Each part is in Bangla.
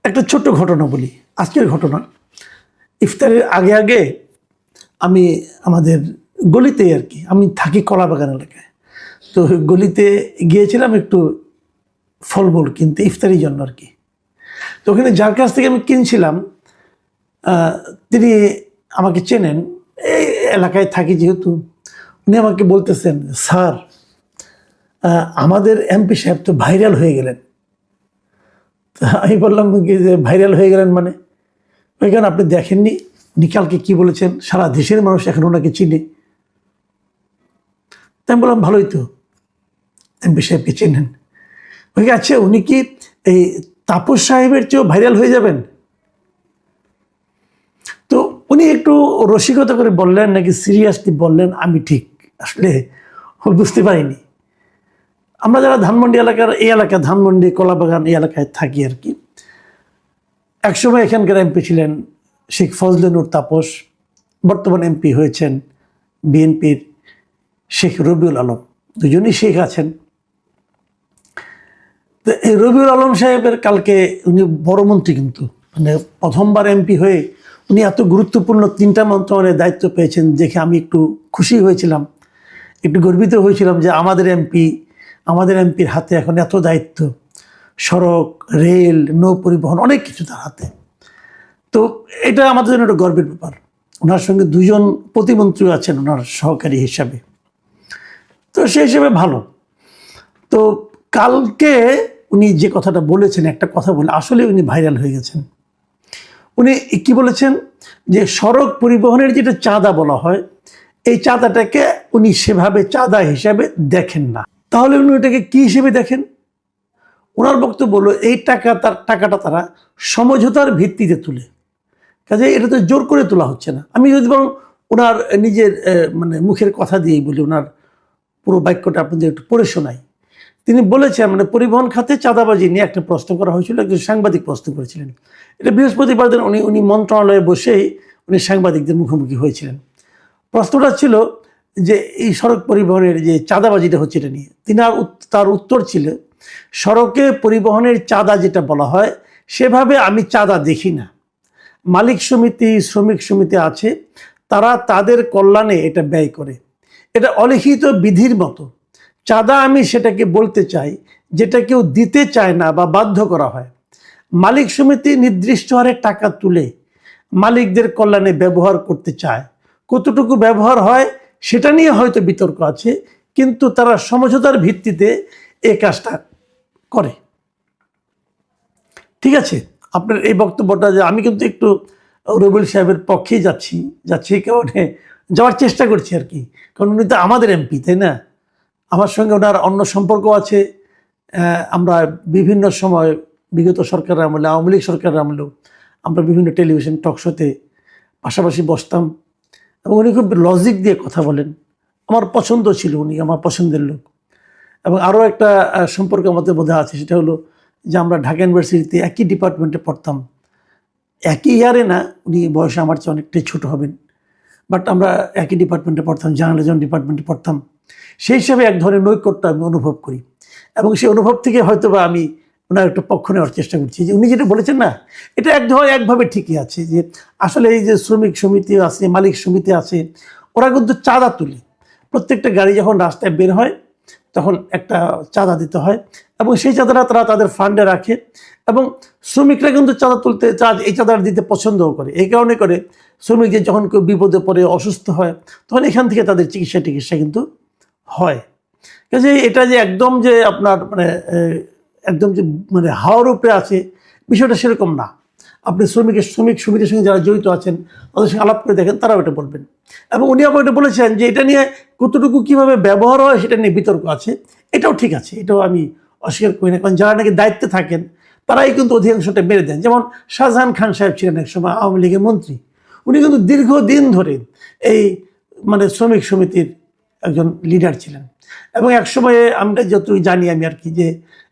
একটা ছোট্ট ঘটনা বলি, আজকের ঘটনা। ইফতারের আগে আগে আমি আমাদের গলিতে আর কি, আমি থাকি কলাবাগান এলাকায়, তো গলিতে গিয়েছিলাম একটু ফলমূল কিনতে ইফতারির জন্য আর কি। তো ওখানে যার কাছ থেকে আমি কিনছিলাম তিনি আমাকে চেনেন, এই এলাকায় থাকি যেহেতু। উনি আমাকে বলতেছেন, স্যার আমাদের এমপি সাহেব তো ভাইরাল হয়ে গেলেন। আমি বললাম কি যে ভাইরাল হয়ে গেলেন মানে? ওইখানে আপনি দেখেননি উনি কালকে কী বলেছেন, সারা দেশের মানুষ এখন ওনাকে চিনে। তাই আমি বললাম ভালোই তো, এমপি সাহেবকে চেনেন। ওই আচ্ছা উনি কি এই তাপস সাহেবের চেয়েও ভাইরাল হয়ে যাবেন? তো উনি একটু রসিকতা করে বললেন নাকি সিরিয়াসলি বললেন আমি ঠিক আসলে বুঝতে পারিনি। আমরা যারা ধানমন্ডি এলাকার, এই এলাকা ধানমন্ডি কলাবাগান এই এলাকায় থাকি আর কি, একসময় এখানকার এমপি ছিলেন শেখ ফজলে নূর তাপস, বর্তমান এমপি হয়েছেন বিএনপির শেখ রবিউল আলম, দুজনই শেখ আছেন। তো এই রবিউল আলম সাহেবের কালকে, উনি বড় মন্ত্রী কিন্তু, মানে প্রথমবার এমপি হয়ে উনি এত গুরুত্বপূর্ণ 3টা মন্ত্রণালয়ের দায়িত্ব পেয়েছেন দেখে আমি একটু খুশি হয়েছিলাম, একটু গর্বিত হয়েছিলাম যে আমাদের এমপির হাতে এখন এত দায়িত্ব, সড়ক, রেল, নৌ পরিবহন, অনেক কিছু তার হাতে। তো এটা আমাদের জন্য একটা গর্বের ব্যাপার। ওনার সঙ্গে 2জন প্রতিমন্ত্রী আছেন ওনার সহকারী হিসাবে, তো সেই হিসেবে ভালো। তো কালকে উনি যে কথাটা বলেছেন, একটা কথা বলে আসলে উনি ভাইরাল হয়ে গেছেন। উনি কি বলেছেন যে সড়ক পরিবহনের যেটা চাঁদা বলা হয়, এই চাঁদাটাকে উনি সেভাবে চাঁদা হিসাবে দেখেন না। তাহলে উনি ওটাকে কি হিসেবে দেখেন? ওনার বক্তব্য হলো এই টাকাটা তারা সমঝোতার ভিত্তিতে তুলে, কাজে এটা তো জোর করে তোলা হচ্ছে না। আমি যদি বরং ওনার নিজের মানে মুখের কথা দিয়েই বলি, ওনার পুরো বাক্যটা আপনাদের একটু পড়ে শোনাই। তিনি বলেছেন, মানে পরিবহন খাতে চাঁদাবাজি নিয়ে একটা প্রশ্ন করা হয়েছিল, একজন সাংবাদিক প্রশ্ন করেছিলেন। এটা বৃহস্পতিবার দিন উনি মন্ত্রণালয়ে বসেই উনি সাংবাদিকদের মুখোমুখি হয়েছিলেন। প্রশ্নটা ছিল যে এই সড়ক পরিবহনের যে চাঁদাবাজিটা হচ্ছে এটা নিয়ে। তার উত্তর ছিল, সড়কে পরিবহনের চাঁদা যেটা বলা হয় সেভাবে আমি চাঁদা দেখি না। মালিক সমিতি, শ্রমিক সমিতি আছে, তারা তাদের কল্যাণে এটা ব্যয় করে। এটা অলিখিত বিধির মতো। চাঁদা আমি সেটাকে বলতে চাই যেটা কেউ দিতে চায় না বা বাধ্য করা হয়। মালিক সমিতি নির্দিষ্ট হারে টাকা তুলে মালিকদের কল্যাণে ব্যবহার করতে চায়। কতটুকু ব্যবহার হয় সেটা নিয়ে হয়তো বিতর্ক আছে, কিন্তু তারা সমঝোতার ভিত্তিতে এই কাজটা করে। ঠিক আছে, আপনার এই বক্তব্যটা, যে আমি কিন্তু একটু রবিউল সাহেবের পক্ষেই যাচ্ছি কারণে যাওয়ার চেষ্টা করছি আর কি, কারণ উনি তো আমাদের এমপি, তাই না? আমার সঙ্গে ওনার অন্য সম্পর্ক আছে। আমরা বিভিন্ন সময় বিগত সরকারের আমলে, আওয়ামী লীগ সরকারের আমলেও আমরা বিভিন্ন টেলিভিশন টক শোতে পাশাপাশি বসতাম, এবং উনি খুব লজিক দিয়ে কথা বলেন। আমার পছন্দ ছিল, উনি আমার পছন্দের লোক। এবং আরও একটা সম্পর্ক আমাদের মধ্যে আছে, সেটা হলো যে আমরা ঢাকা ইউনিভার্সিটিতে একই ডিপার্টমেন্টে পড়তাম, একই ইয়ারে না, উনি বয়সে আমার চেয়ে অনেকটাই ছোটো হবেন, বাট আমরা একই ডিপার্টমেন্টে পড়তাম, জার্নালিজম ডিপার্টমেন্টে পড়তাম। সেই হিসাবে এক ধরনের নৈকট্য আমি অনুভব করি, এবং সেই অনুভব থেকে হয়তো বা আমি ওনার একটা পক্ষ নেওয়ার চেষ্টা করছি। যে উনি যেটা বলেছেন না, এটা একভাবে ঠিকই আছে, যে আসলে এই যে শ্রমিক সমিতি আছে, মালিক সমিতি আছে, ওরা কিন্তু চাঁদা তুলে। প্রত্যেকটা গাড়ি যখন রাস্তায় বের হয় তখন একটা চাঁদা দিতে হয়, এবং সেই চাঁদাটা তারা তাদের ফান্ডে রাখে, এবং শ্রমিকরা কিন্তু এই চাঁদাটা দিতে পছন্দও করে। এই কারণে করে শ্রমিকদের যখন কেউ বিপদে পড়ে, অসুস্থ হয়, তখন এখান থেকে তাদের চিকিৎসা কিন্তু হয়। কাজে এটা যে একদম যে আপনার একদম যে হাওয়ার উপরে আছে, বিষয়টা সেরকম না। আপনি শ্রমিক সমিতির সঙ্গে যারা জড়িত আছেন তাদের সঙ্গে আলাপ করে দেখেন, তারাও এটা বলবেন। এবং উনি আবার এটা বলেছেন যে এটা নিয়ে কতটুকু কীভাবে ব্যবহার হয় সেটা নিয়ে বিতর্ক আছে। এটাও ঠিক আছে, এটাও আমি অস্বীকার করি না, কারণ যারা নাকি দায়িত্বে থাকেন তারাই কিন্তু অধিকাংশটা মেরে দেন। যেমন শাহজাহান খান সাহেব ছিলেন এক সময় আওয়ামী লীগের মন্ত্রী, উনি কিন্তু দীর্ঘদিন ধরে এই শ্রমিক সমিতির একজন লিডার ছিলেন। এবং এক সময়ে আমরা যতটুকু জানি আমি আর কি, যে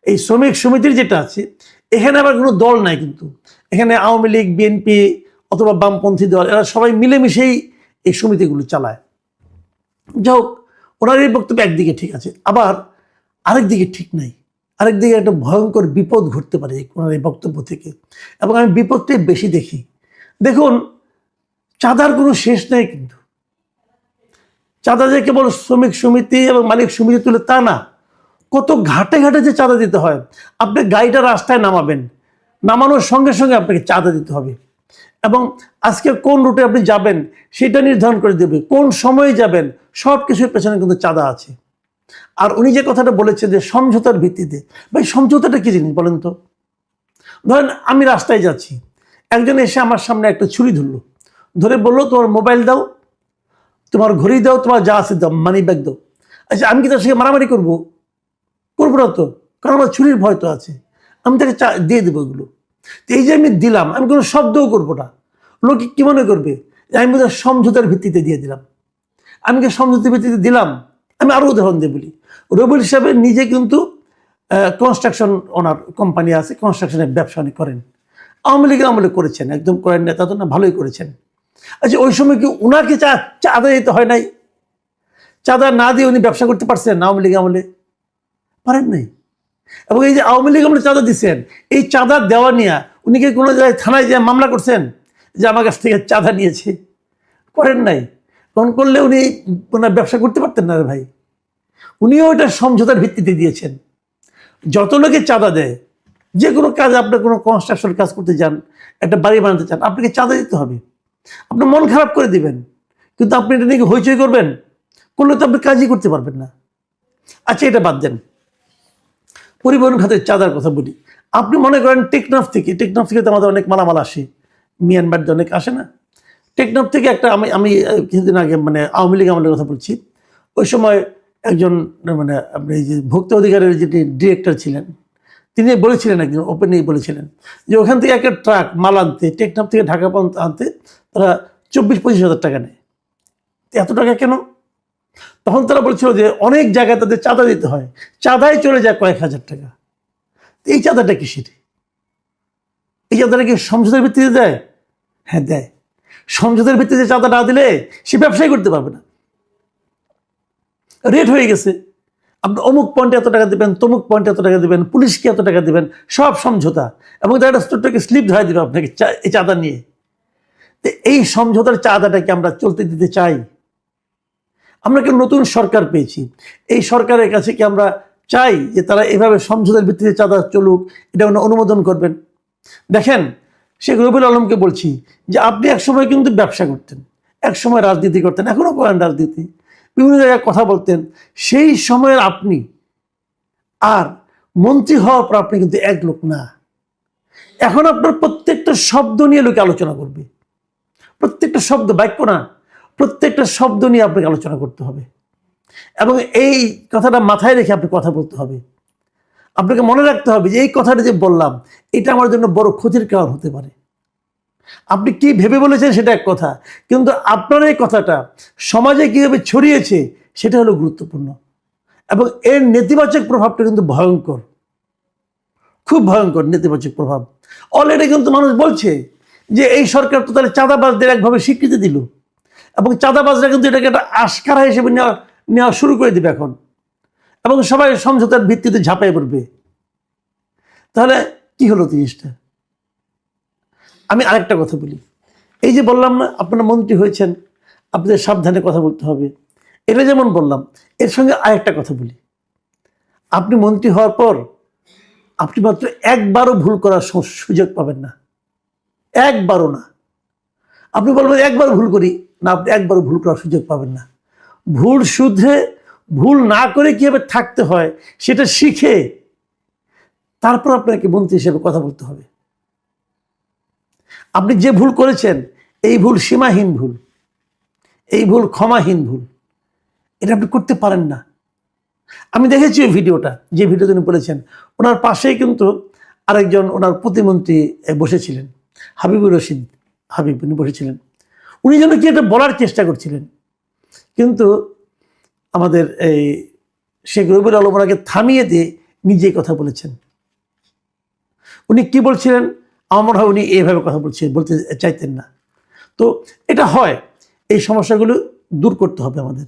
এই শ্রমিক সমিতির যেটা আছে, এখানে আবার কোনো দল নাই, কিন্তু এখানে আওয়ামী লীগ, বিএনপি অথবা বামপন্থী দল, এরা সবাই মিলেমিশেই এই সমিতিগুলো চালায়। যাই হোক, ওনার এই বক্তব্য একদিকে ঠিক আছে, আবার আরেক দিকে ঠিক নাই। আরেকদিকে একটা ভয়ঙ্কর বিপদ ঘটতে পারে ওনার এই বক্তব্য থেকে, এবং আমি বিপদটাই বেশি দেখি। দেখুন, চাঁদার কোনো শেষ নেই, কিন্তু চাঁদা যে কেবল শ্রমিক সমিতি এবং মালিক সমিতি তুলে তা না, কত ঘাটে ঘাটে যে চাঁদা দিতে হয়। আপনি গাড়িটা রাস্তায় নামাবেন, নামানোর সঙ্গে সঙ্গে আপনাকে চাঁদা দিতে হবে, এবং আজকে কোন রুটে আপনি যাবেন সেটা নির্ধারণ করে দেবে, কোন সময়ে যাবেন, সব কিছুর পেছনে কিন্তু চাঁদা আছে। আর উনি যে কথাটা বলেছেন যে সমঝোতার ভিত্তিতে, ভাই সমঝোতাটা কি জিনিস বলেন তো? ধরেন আমি রাস্তায় যাচ্ছি, একজন এসে আমার সামনে একটা ছুরি ধরলো, ধরে বললো তোমার মোবাইল দাও, তোমার ঘড়ি দাও, তোমার যা আছে দাও, মানি ব্যাগ দাও। আচ্ছা, আমি কি তার সঙ্গে মারামারি করবো? করবো না তো, কারণ আমার ছুরির ভয় তো আছে। আমি তাকে দিয়ে দেবো এগুলো। তো এই যে আমি দিলাম, আমি কোনো শব্দও করবো না। লোকে কি মনে করবে যে আমি বোধহয় সমঝোতার ভিত্তিতে দিয়ে দিলাম। আমি কি সমঝোতার ভিত্তিতে দিলাম? আমি আরও উদাহরণ দিয়ে বলি। রবিউল সাহেব নিজে কিন্তু কনস্ট্রাকশন, ওনার কোম্পানি আছে, কনস্ট্রাকশনের ব্যবসা উনি করেন। আওয়ামী লীগের আমলে করেছেন, একদম করেন নেতা তো না, ভালোই করেছেন। আচ্ছা, ওই সময় কি ওনাকে চাঁদা দিতে হয় নাই? চাঁদা না দিয়ে উনি ব্যবসা করতে পারছেন আওয়ামী লীগ আমলে? পারেন নাই। এবং এই যে আওয়ামী লীগ আমলে চাঁদা দিচ্ছেন, এই চাঁদা দেওয়া নিয়ে উনি কি কোনো জায়গায় থানায় যে মামলা করছেন যে আমার কাছ থেকে চাঁদা নিয়েছে? করেন নাই। কারণ করলে উনি ওনার ব্যবসা করতে পারতেন না রে ভাই। উনিও এটা সমঝোতার ভিত্তিতে দিয়েছেন। যত লোকে চাঁদা দেয়, যে কোনো কাজ, আপনি কোনো কনস্ট্রাকশন কাজ করতে যান, একটা বাড়ি বানাতে চান, আপনাকে চাঁদা দিতে হবে। আপনি মন খারাপ করে দিবেন, কিন্তু আপনি এটা নিয়ে হইচই করবেন, করলে তো আপনি কাজই করতে পারবেন না। আচ্ছা, এটা বাদ দেন, পরিবহন খাতের চাঁদার কথা বলি। আপনি মনে করেন টেকনাফ থেকে তো আমাদের অনেক মালামাল আসে, মিয়ানমার অনেক আসে না? টেকনাফ থেকে একটা, আমি কিছুদিন আগে, মানে আওয়ামী লীগ আমলের কথা বলছি, ওই সময় একজন, মানে আপনি এই যে ভোক্তা অধিকারের যিনি ডিরেক্টর ছিলেন, তিনি বলেছিলেন, একজন ওপেনলি বলেছিলেন যে ওখান থেকে একটা ট্রাক মাল আনতে, টেকনাফ থেকে ঢাকা পর্যন্ত আনতে তারা 24-25 হাজার টাকা নেয়। এত টাকা কেন? তখন তারা বলছিল যে অনেক জায়গায় তাদের চাঁদা দিতে হয়, চাঁদায় চলে যায় কয়েক হাজার টাকা। এই চাঁদাটা কিসের? এই চাঁদাটা কি সমঝোতার ভিত্তিতে দেয়? হ্যাঁ, দেয়। সমঝোতার ভিত্তিতে চাঁদা না দিলে সে ব্যবসায় করতে পারবে না। রেট হয়ে গেছে, আপনি অমুক পয়েন্টে এত টাকা দেবেন, তমুক পয়েন্টে এত টাকা দেবেন, পুলিশকে এত টাকা দেবেন, সব সমঝোতা। এবং তার একটা ছোট্টকে স্লিপ ধরে দিবে আপনাকে এই চাঁদা নিয়ে। এই সমঝোতার চাঁদাটাকে আমরা চলতে দিতে চাই? আমরা কি নতুন সরকার পেয়েছি, এই সরকারের কাছে কি আমরা চাই যে তারা এভাবে সমঝোতার ভিত্তিতে চাঁদা চলুক, এটা অনুমোদন করবেন? দেখেন, শেখ রবিউল আলমকে বলছি যে আপনি একসময় কিন্তু ব্যবসা করতেন, একসময় রাজনীতি করতেন, এখনো করেন রাজনীতি, বিভিন্ন জায়গায় কথা বলতেন। সেই সময়ের আপনি আর মন্ত্রী হওয়ার পর আপনি কিন্তু এক লোক না। এখন আপনার প্রত্যেকটা শব্দ নিয়ে লোকে আলোচনা করবে, প্রত্যেকটা শব্দ, বাক্য না, প্রত্যেকটা শব্দ নিয়ে আপনাকে আলোচনা করতে হবে, এবং এই কথাটা মাথায় রেখে আপনি কথা বলতে হবে। আপনাকে মনে রাখতে হবে যে এই কথাটা যে বললাম, এটা আমার জন্য বড় ক্ষতির কারণ হতে পারে। আপনি কি ভেবে বলেছেন সেটা এক কথা, কিন্তু আপনার এই কথাটা সমাজে কীভাবে ছড়িয়েছে সেটা হলো গুরুত্বপূর্ণ, এবং এর নেতিবাচক প্রভাবটা কিন্তু ভয়ঙ্কর, খুব ভয়ঙ্কর নেতিবাচক প্রভাব। অলরেডি কিন্তু মানুষ বলছে যে এই সরকার তো তাহলে চাঁদাবাজদের একভাবে স্বীকৃতি দিল, এবং চাঁদাবাজরা কিন্তু এটাকে একটা আশকারা হিসেবে নেওয়া শুরু করে দিবে এখন, এবং সবাই সমঝোতার ভিত্তিতে ঝাঁপাই পড়বে। তাহলে কি হলো জিনিসটা? আমি আরেকটা কথা বলি, এই যে বললাম না আপনারা মন্ত্রী হয়েছেন, আপনাদের সাবধানে কথা বলতে হবে, এটা যেমন বললাম, এর সঙ্গে আরেকটা কথা বলি। আপনি মন্ত্রী হওয়ার পর আপনি মাত্র একবারও ভুল করার সুযোগ পাবেন না, একবারও না। আপনি বলবেন একবার ভুল করি না, আপনি একবারও ভুল করার সুযোগ পাবেন না। ভুল শুধরে, ভুল না করে কীভাবে থাকতে হয় সেটা শিখে তারপর আপনাকে মন্ত্রী হিসেবে কথা বলতে হবে। আপনি যে ভুল করেছেন, এই ভুল সীমাহীন ভুল, এই ভুল ক্ষমাহীন ভুল, এটা আপনি করতে পারেন না। আমি দেখেছি ওই ভিডিওটা, যে ভিডিও তিনি বলেছেন, ওনার পাশেই কিন্তু আরেকজন ওনার প্রতিমন্ত্রী বসেছিলেন, হাবিবুর রশিদ হাবিব, উনি বসেছিলেন। উনি যেন কি এটা বলার চেষ্টা করছিলেন, কিন্তু আমাদের এই শেখ রবিউল আলম ওনাকে থামিয়ে দিয়ে নিজেই কথা বলেছেন। উনি কি বলছিলেন, আমার মনে হয় উনি এইভাবে কথা বলতে চাইতেন না। তো এটা হয়, এই সমস্যাগুলো দূর করতে হবে আমাদের,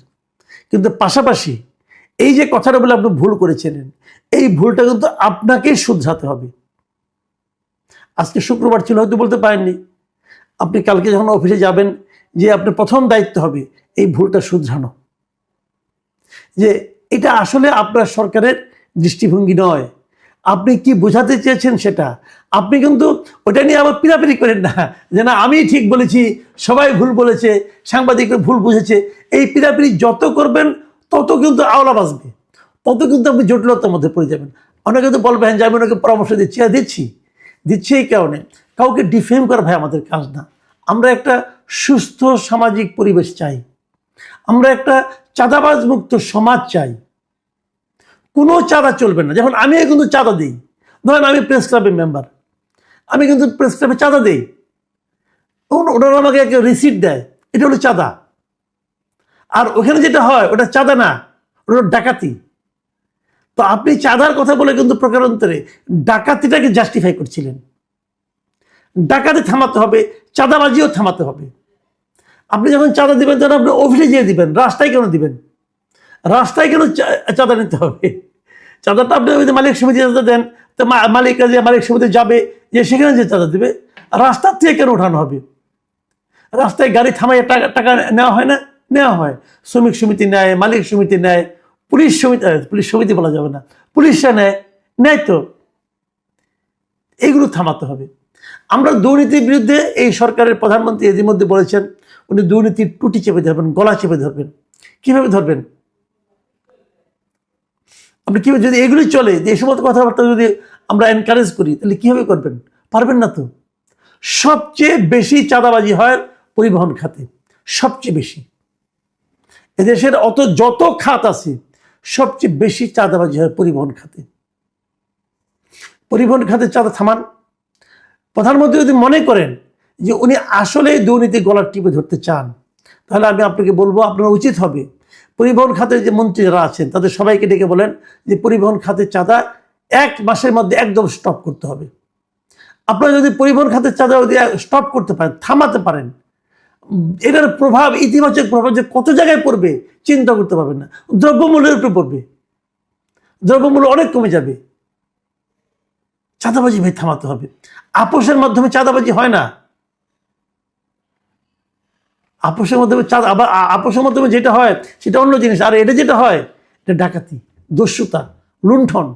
কিন্তু পাশাপাশি এই যে কথাটা বলে আপনি ভুল করেছিলেন, এই ভুলটা কিন্তু আপনাকেই শুধরাতে হবে। আজকে শুক্রবার ছিল, হয়তো বলতে পারেননি। আপনি কালকে যখন অফিসে যাবেন, যে আপনার প্রথম দায়িত্ব হবে এই ভুলটা শুধরানো, যে এটা আসলে আপনার সরকারের দৃষ্টিভঙ্গি নয়, আপনি কি বোঝাতে চেয়েছেন সেটা। আপনি কিন্তু ওটা নিয়ে আবার পিরাপিরি করেন না, যে না আমি ঠিক বলেছি, সবাই ভুল বলেছে, সাংবাদিকরা ভুল বুঝেছে। এই পিরাপিরি যত করবেন তত কিন্তু আওলা বাজবে, তত কিন্তু আপনি জটিলতার মধ্যে পড়ে যাবেন। অনেকে তো বলবেন যে আমি ওনাকে পরামর্শ দিচ্ছি, আর দিচ্ছি এই কারণে, কাউকে ডিফেম করা ভাই আমাদের কাজ না। আমরা একটা সুস্থ সামাজিক পরিবেশ চাই, আমরা একটা চাঁদাবাজ মুক্ত সমাজ চাই। কোনো চাঁদা চলবে না। যেমন আমি কিন্তু চাঁদা দিই, ধরেন আমি প্রেস ক্লাবের মেম্বার, আমি কিন্তু প্রেস ক্লাবে চাঁদা দিই, ওনারা আমাকে একটা রিসিট দেয়, এটা হলো চাঁদা। আর ওখানে যেটা হয় ওটা চাঁদা না, ওটা ডাকাতি। তো আপনি চাঁদার কথা বলে কিন্তু প্রকারান্তরে ডাকাতিটাকে জাস্টিফাই করছিলেন। ডাকাতি থামাতে হবে, চাঁদাবাজিও থামাতে হবে। আপনি যখন চাঁদা দিবেন তখন আপনি অফিসে যেয়ে দিবেন, রাস্তায় কেন দিবেন? রাস্তায় কেন চাঁদা নিতে হবে? চাঁদাটা আপনি ওই যে মালিক সমিতি দেন, তো মালিকরা যে মালিক সমিতি যাবে, যে সেখানে যে চাঁদা দেবে, রাস্তার থেকে কেন ওঠানো হবে? রাস্তায় গাড়ি থামাই টাকা টাকা নেওয়া হয় না? নেওয়া হয়। শ্রমিক সমিতি নেয়, মালিক সমিতি নেয়, পুলিশ সমিতি বলা যাবে না, পুলিশরা নেয় তো। এইগুলো থামাতে হবে। আমরা দুর্নীতির বিরুদ্ধে, এই সরকারের প্রধানমন্ত্রী ইতিমধ্যে বলেছেন উনি দুর্নীতির টুটি চেপে ধরবেন, গলা চেপে ধরবেন। কিভাবে ধরবেন? আপনি কিভাবে, যদি এগুলি চলে, যে এই সমস্ত কথাবার্তা যদি আমরা এনকারেজ করি, তাহলে কিভাবে করবেন? পারবেন না তো। সবচেয়ে বেশি চাঁদাবাজি হয় পরিবহন খাতে, সবচেয়ে বেশি। এদেশের যত খাত আছে সবচেয়ে বেশি চাঁদাবাজি হয় পরিবহন খাতে। পরিবহন খাতে চাঁদা থামান। প্রধানমন্ত্রী যদি মনে করেন যে উনি আসলে দুর্নীতি গলার টিপে ধরতে চান, তাহলে আমি আপনাকে বলবো আপনার উচিত হবে পরিবহন খাতের যে মন্ত্রী যারা আছেন তাদের সবাইকে ডেকে বলেন যে পরিবহন খাতের চাঁদা 1 মাসের মধ্যে একদম স্টপ করতে হবে। আপনারা যদি পরিবহন খাতের চাঁদা যদি স্টপ করতে পারেন, থামাতে পারেন, এটার প্রভাব, ইতিবাচক প্রভাব যে কত জায়গায় পড়বে চিন্তা করতে পারবেন না। দ্রব্যমূল্যের উপরে পড়বে, দ্রব্যমূল্য অনেক কমে যাবে। চাঁদাবাজি ভাই থামাতে হবে। আপোষের মাধ্যমে চাঁদাবাজি হয় না। আপোষের মাধ্যমে আবার আপোষের মাধ্যমে যেটা হয় সেটা অন্য জিনিস, আর এটা যেটা হয় এটা ডাকাতি, দস্যুতা, লুণ্ঠন।